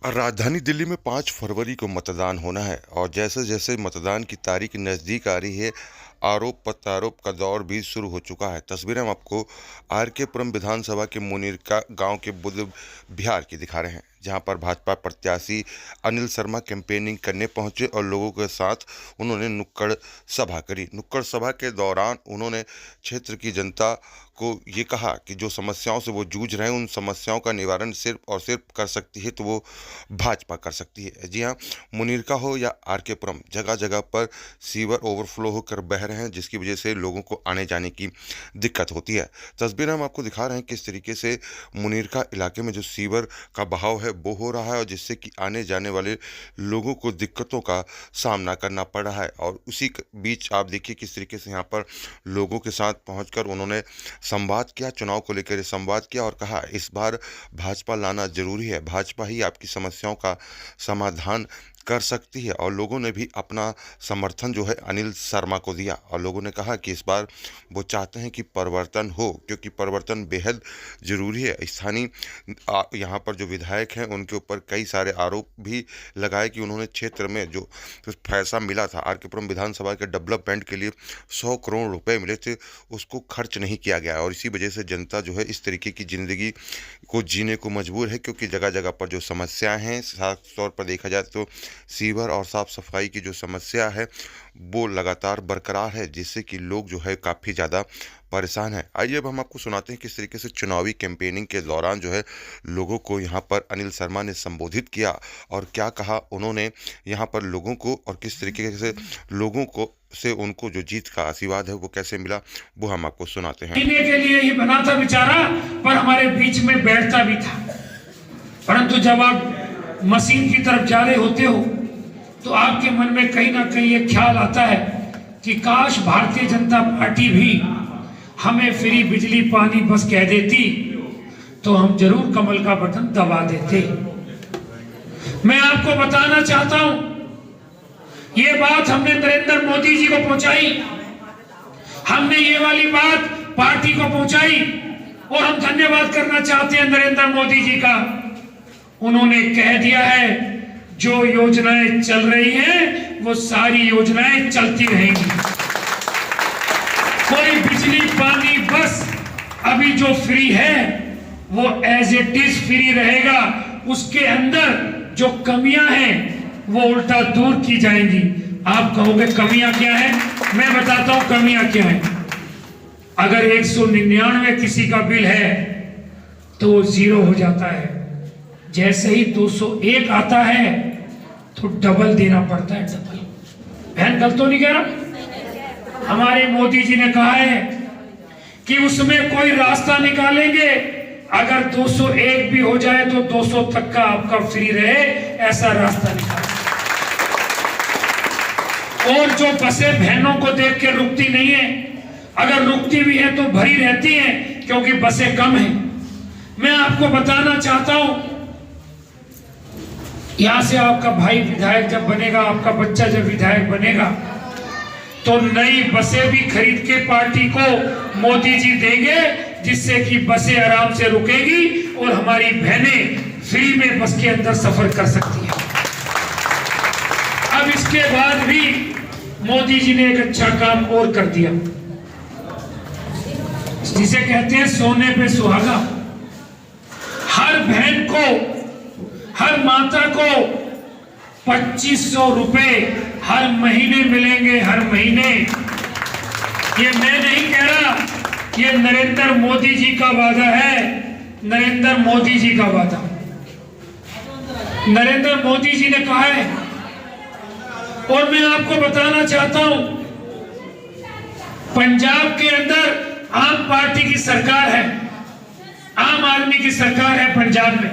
राजधानी दिल्ली में 5 फरवरी को मतदान होना है और जैसे जैसे मतदान की तारीख नज़दीक आ रही है, आरोप प्रत्यारोप का दौर भी शुरू हो चुका है। तस्वीरें हम आपको आर.के.पुरम विधानसभा के मुनीरका गांव के बुद्ध विहार की दिखा रहे हैं, जहां पर भाजपा प्रत्याशी अनिल शर्मा कैंपेनिंग करने पहुंचे और लोगों के साथ उन्होंने नुक्कड़ सभा करी। नुक्कड़ सभा के दौरान उन्होंने क्षेत्र की जनता को ये कहा कि जो समस्याओं से वो जूझ रहे हैं, उन समस्याओं का निवारण सिर्फ और सिर्फ कर सकती है तो वो भाजपा कर सकती है। जी हाँ, मुनीरका हो या आर.के.पुरम, जगह जगह पर सीवर ओवरफ्लो होकर बह रहे हैं, जिसकी वजह से लोगों को आने जाने की दिक्कत होती है। तस्वीरें हम आपको दिखा रहे हैं किस तरीके से मुनीरका इलाके में जो सीवर का बहाव है वो हो रहा है और जिससे कि आने जाने वाले लोगों को दिक्कतों का सामना करना पड़ रहा है। और उसी बीच आप देखिए किस तरीके से यहाँ पर लोगों के साथ पहुंचकर उन्होंने संवाद किया, चुनाव को लेकर संवाद किया और कहा इस बार भाजपा लाना जरूरी है, भाजपा ही आपकी समस्याओं का समाधान कर सकती है। और लोगों ने भी अपना समर्थन जो है अनिल शर्मा को दिया और लोगों ने कहा कि इस बार वो चाहते हैं कि परिवर्तन हो, क्योंकि परिवर्तन बेहद ज़रूरी है। स्थानीय यहाँ पर जो विधायक हैं उनके ऊपर कई सारे आरोप भी लगाए कि उन्होंने क्षेत्र में जो पैसा मिला था आर.के.पुरम विधानसभा के डेवलपमेंट के लिए 100 करोड़ रुपए मिले थे, उसको खर्च नहीं किया गया और इसी वजह से जनता जो है इस तरीके की ज़िंदगी को जीने को मजबूर है, क्योंकि जगह जगह पर जो समस्याएं हैं, साफ तौर पर देखा जाए तो सीवर और साफ सफाई की जो समस्या है वो लगातार बरकरार है, जिससे कि लोग जो है काफ़ी ज़्यादा परेशान है। आइए अब हम आपको सुनाते हैं किस तरीके से चुनावी कैंपेनिंग के दौरान जो है लोगों को यहाँ पर अनिल शर्मा ने संबोधित किया और क्या कहा उन्होंने यहाँ पर लोगों को, और किस तरीके से लोगों को से उनको जो जीत का आशीर्वाद है वो कैसे मिला, वो हम आपको सुनाते हैं। जीने के लिए ही बना था बेचारा, पर हमारे बीच में बैठता भी था। परंतु जब आप मशीन की तरफ जा रहे होते हो तो आपके मन में कहीं ना कहीं ये ख्याल आता है कि काश भारतीय जनता पार्टी भी हमें फ्री बिजली पानी बस कह देती तो हम जरूर कमल का बटन दबा देते। मैं आपको बताना चाहता हूं, ये बात हमने नरेंद्र मोदी जी को पहुंचाई, हमने ये वाली बात पार्टी को पहुंचाई और हम धन्यवाद करना चाहते हैं नरेंद्र मोदी जी का। उन्होंने कह दिया है जो योजनाएं चल रही हैं वो सारी योजनाएं चलती रहेंगी। कोई बिजली पानी बस अभी जो फ्री है वो एज इट इज फ्री रहेगा, उसके अंदर जो कमियां हैं वो उल्टा दूर की जाएंगी। आप कहोगे कमियां क्या है, मैं बताता हूं कमियां क्या है। अगर 199 किसी का बिल है तो वो 0 हो जाता है, जैसे ही 201 आता है तो डबल देना पड़ता है। डबल, बहन गलत तो नहीं कह रहा? हमारे मोदी जी ने कहा है कि उसमें कोई रास्ता निकालेंगे, अगर 201 भी हो जाए तो 200 तक का आपका फ्री रहे, ऐसा रास्ता निकालेंगे। और जो बसें बहनों को देख के रुकती नहीं है, अगर रुकती भी है तो भरी रहती हैं क्योंकि बसें कम हैं। मैं आपको बताना चाहता हूं, यहां से आपका भाई विधायक जब बनेगा, आपका बच्चा जब विधायक बनेगा तो नई बसें भी खरीद के पार्टी को मोदी जी देंगे, जिससे कि बसें आराम से रुकेगी और हमारी बहनें फ्री में बस के अंदर सफर कर सकती हैं। अब इसके बाद भी मोदी जी ने एक अच्छा काम और कर दिया, जिसे कहते हैं सोने पे सुहागा। हर बहन को, हर माता को 2500 रुपए हर महीने मिलेंगे, हर महीने। ये मैं नहीं कह रहा, ये नरेंद्र मोदी जी का वादा है, नरेंद्र मोदी जी का वादा। नरेंद्र मोदी जी ने कहा है और मैं आपको बताना चाहता हूं, पंजाब के अंदर आम पार्टी की सरकार है, आम आदमी की सरकार है पंजाब में।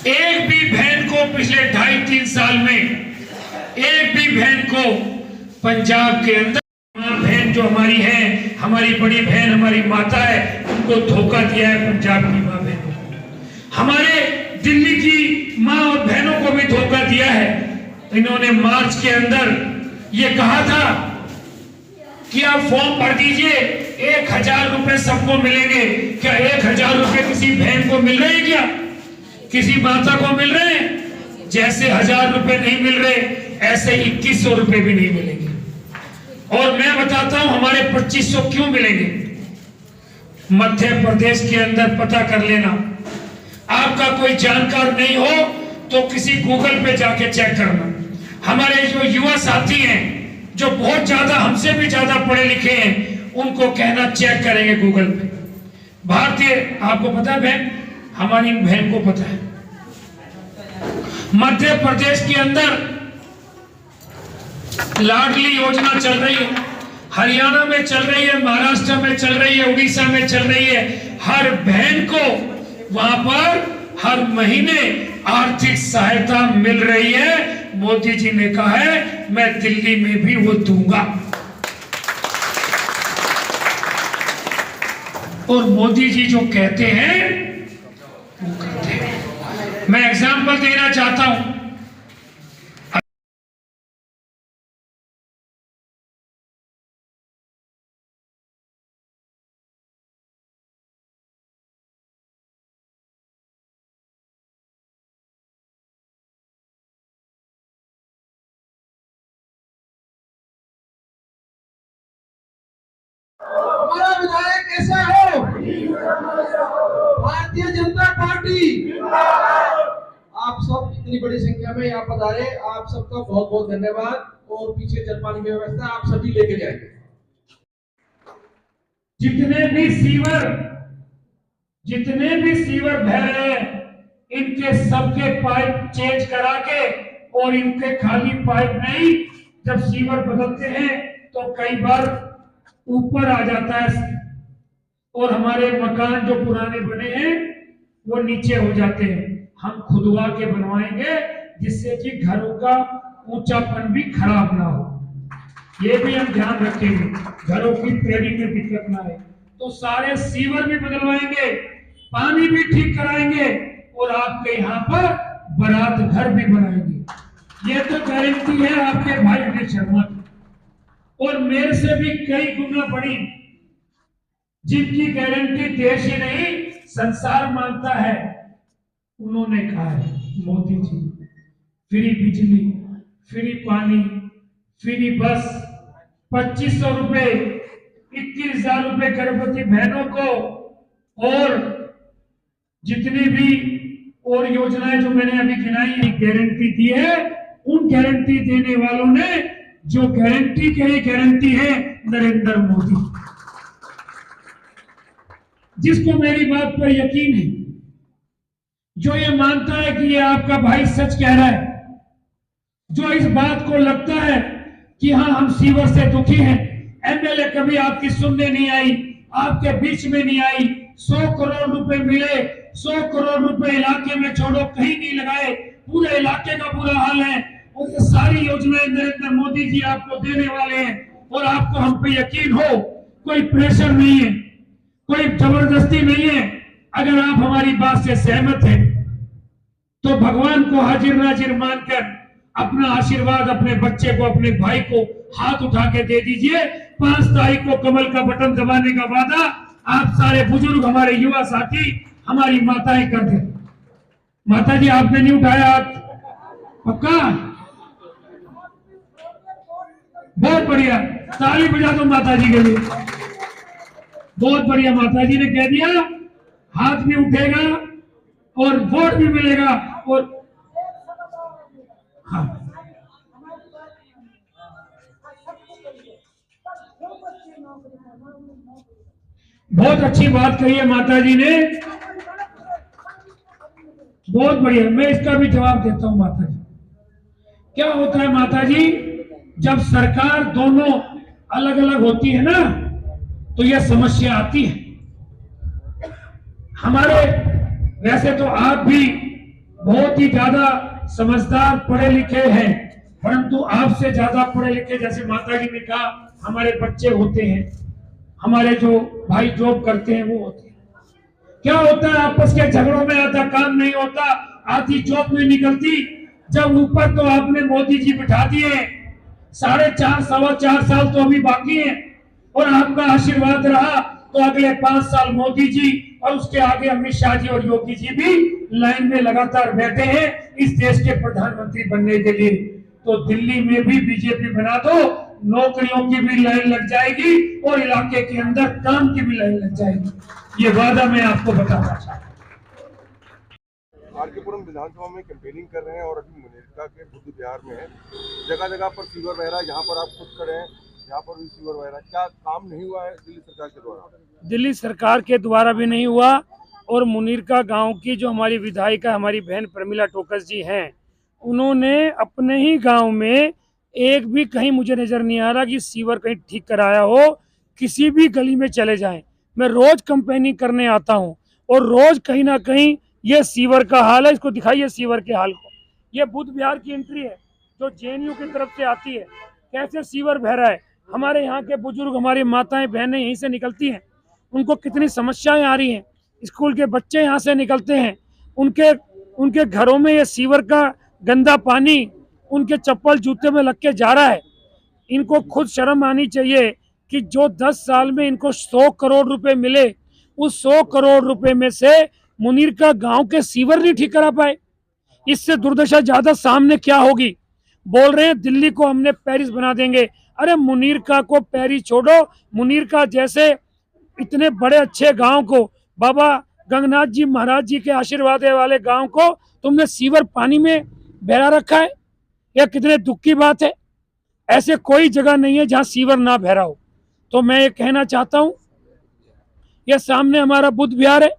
एक भी बहन को पिछले 2.5-3 साल में एक भी बहन को पंजाब के अंदर, बहन जो हमारी है, हमारी बड़ी बहन, हमारी माता है, उनको धोखा दिया है पंजाब की मां बहनों को। हमारे दिल्ली की मां और बहनों को भी धोखा दिया है। इन्होंने मार्च के अंदर ये कहा था कि आप फॉर्म भर दीजिए, 1000 रुपए सबको मिलेंगे। क्या 1000 रुपए किसी बहन को मिल रहे हैं क्या? किसी माता को मिल रहे हैं, जैसे 1000 रुपए नहीं मिल रहे ऐसे 2100 रुपए भी नहीं मिलेंगे। और मैं बताता हूं हमारे 2500 क्यों मिलेंगे। मध्य प्रदेश के अंदर पता कर लेना, आपका कोई जानकार नहीं हो तो किसी गूगल पे जाके चेक करना। हमारे जो युवा साथी हैं जो बहुत ज्यादा हमसे भी ज्यादा पढ़े लिखे हैं, उनको कहना चेक करेंगे गूगल पे। भारतीय, आपको पता है बहन, हमारी बहन को पता है, मध्य प्रदेश के अंदर लाडली योजना चल रही है, हरियाणा में चल रही है, महाराष्ट्र में चल रही है, उड़ीसा में चल रही है। हर बहन को वहां पर हर महीने आर्थिक सहायता मिल रही है। मोदी जी ने कहा है मैं दिल्ली में भी वो दूंगा। और मोदी जी जो कहते हैं वो करते हैं। मैं एग्जांपल देना चाहता हूं। हमारा विधायक कैसा हो? भारतीय जनता पार्टी। आप सब इतनी बड़ी संख्या में यहाँ पधारे, आप सबका बहुत बहुत धन्यवाद। और पीछे जल पानी की व्यवस्था आप सभी लेके जाएंगे। जितने भी सीवर बह रहे हैं, इनके सबके पाइप चेंज करा के, और इनके खाली पाइप नहीं, जब सीवर बदलते हैं तो कई बार ऊपर आ जाता है और हमारे मकान जो पुराने बने हैं वो नीचे हो जाते हैं। हम खुदवा के बनवाएंगे जिससे कि घरों का ऊंचापन भी खराब ना हो। ये भी हम ध्यान रखेंगे, घरों की पेड़ी में दिक्कत ना आए। तो सारे सीवर भी बदलवाएंगे, पानी भी ठीक कराएंगे, और आपके यहाँ पर बारात घर भी बनाएंगे। ये तो गारंटी है आपके भाई अनिल शर्मा की। और मेरे से भी कई गुना बड़ी, जिनकी गारंटी देश ही नहीं संसार मानता है, उन्होंने कहा है मोदी जी फ्री बिजली, फ्री पानी, फ्री बस, 2500 रुपए, 21,000 रुपए गर्भवती बहनों को, और जितनी भी और योजनाएं जो मैंने अभी गिनाई गारंटी दी है। उन गारंटी देने वालों ने जो गारंटी कही, गारंटी है नरेंद्र मोदी। जिसको मेरी बात पर यकीन है, जो ये मानता है कि ये आपका भाई सच कह रहा है, जो इस बात को लगता है कि हाँ हम सीवर से दुखी हैं, एमएलए कभी आपकी सुनने नहीं आई, आपके बीच में नहीं आई, 100 करोड़ रुपए मिले, 100 करोड़ रुपए इलाके में छोड़ो कहीं नहीं लगाए, पूरे इलाके का बुरा हाल है, और ये सारी योजनाएं नरेंद्र मोदी जी आपको देने वाले हैं। और आपको हम पे यकीन हो, कोई प्रेशर नहीं है, कोई जबरदस्ती नहीं है। अगर आप हमारी बात से सहमत हैं तो भगवान को हाजिर नाजिर मानकर अपना आशीर्वाद अपने बच्चे को, अपने भाई को हाथ उठा के दे दीजिए। 5 तारीख को कमल का बटन दबाने का वादा आप सारे बुजुर्ग, हमारे युवा साथी, हमारी माताएं कर दे। माता जी आपने नहीं उठाया हाथ? पक्का? बहुत बढ़िया, ताली बजा दो माता जी के लिए। बहुत बढ़िया, माता जी ने कह दिया हाथ भी उठेगा और वोट भी मिलेगा। और हाँ, बहुत अच्छी बात कही है माता जी ने, बहुत बढ़िया। मैं इसका भी जवाब देता हूं माता जी। क्या होता है माता जी, जब सरकार दोनों अलग अलग होती है ना, तो यह समस्या आती है। हमारे, वैसे तो आप भी बहुत ही ज्यादा समझदार पढ़े लिखे हैं, परंतु आपसे ज्यादा पढ़े लिखे, जैसे माता जी ने कहा, हमारे बच्चे होते हैं, हमारे जो भाई जॉब करते हैं वो होते हैं। क्या होता है, आपस के झगड़ों में आधा काम नहीं होता, आधी जॉब नहीं निकलती। जब ऊपर तो आपने मोदी जी बिठा दिए, 4.5 सवा 4 साल तो अभी बाकी है, और आपका आशीर्वाद रहा तो अगले 5 साल मोदी जी और उसके आगे अमित शाह जी और योगी जी भी लाइन में लगातार बैठे हैं इस देश के प्रधानमंत्री बनने के लिए। तो दिल्ली में भी बीजेपी बना दो, नौकरियों की भी लाइन लग जाएगी और इलाके के अंदर काम की भी लाइन लग जाएगी। ये वादा मैं आपको बताना चाहता हूँ। आर के पुरम विधानसभा में कैंपेनिंग कर रहे हैं और अभी मुनीरका के बुद्ध विहार में है, जगह जगह पर सीवर बह रहा है। यहाँ पर आप खुद खड़े हैं, यहाँ पर भी सीवर बह रहा है। क्या काम नहीं हुआ है दिल्ली सरकार के द्वारा? दिल्ली सरकार के द्वारा भी नहीं हुआ और मुनीरका गांव की जो हमारी विधायिका हमारी बहन प्रमिला टोकस जी हैं, उन्होंने अपने ही गांव में एक भी कहीं मुझे नजर नहीं आ रहा कि सीवर कहीं ठीक कराया हो। किसी भी गली में चले जाएं, मैं रोज कंपेनिंग करने आता हूं और रोज कहीं ना कहीं ये सीवर का हाल है। इसको दिखाइए सीवर के हाल को। ये बुद्ध विहार की एंट्री है जो जेएनयू की तरफ से आती है। कैसे सीवर बह रहा है। हमारे यहाँ के बुजुर्ग, हमारी माताएं बहनें यहीं से निकलती हैं, उनको कितनी समस्याएं आ रही हैं। स्कूल के बच्चे यहाँ से निकलते हैं, उनके घरों में ये सीवर का गंदा पानी उनके चप्पल जूते में लग के जा रहा है। इनको खुद शर्म आनी चाहिए कि जो 10 साल में इनको 100 करोड़ रुपए मिले, उस 100 करोड़ रुपए में से मुनीरका गांव के सीवर नहीं ठीक करा पाए। इससे दुर्दशा ज्यादा सामने क्या होगी। बोल रहे हैं दिल्ली को हमने पेरिस बना देंगे। अरे मुनीरका को पेरिस छोड़ो, मुनीरका जैसे इतने बड़े अच्छे गांव को, बाबा गंगनाथ जी महाराज जी के आशीर्वाद वाले गांव को तुमने सीवर पानी में बहरा रखा है। यह कितने दुख की बात है। ऐसे कोई जगह नहीं है जहां सीवर ना बहरा हो। तो मैं ये कहना चाहता हूं, यह सामने हमारा बुद्ध विहार है,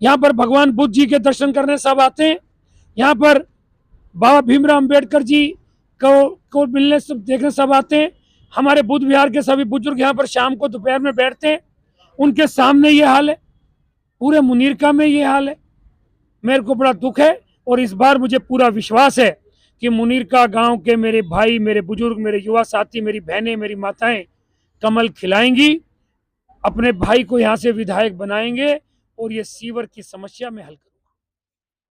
यहाँ पर भगवान बुद्ध जी के दर्शन करने सब आते हैं। यहाँ पर बाबा भीमराव अंबेडकर जी को मिलने सब देखने सब आते हैं। हमारे बुद्ध विहार के सभी बुजुर्ग यहाँ पर शाम को दोपहर में बैठते हैं। उनके सामने ये हाल है, पूरे मुनीरका में ये हाल है। मेरे को बड़ा दुख है और इस बार मुझे पूरा विश्वास है कि मुनीरका गांव के मेरे भाई, मेरे बुजुर्ग, मेरे युवा साथी, मेरी बहनें, मेरी माताएं कमल खिलाएंगी, अपने भाई को यहाँ से विधायक बनाएंगे और ये सीवर की समस्या में हल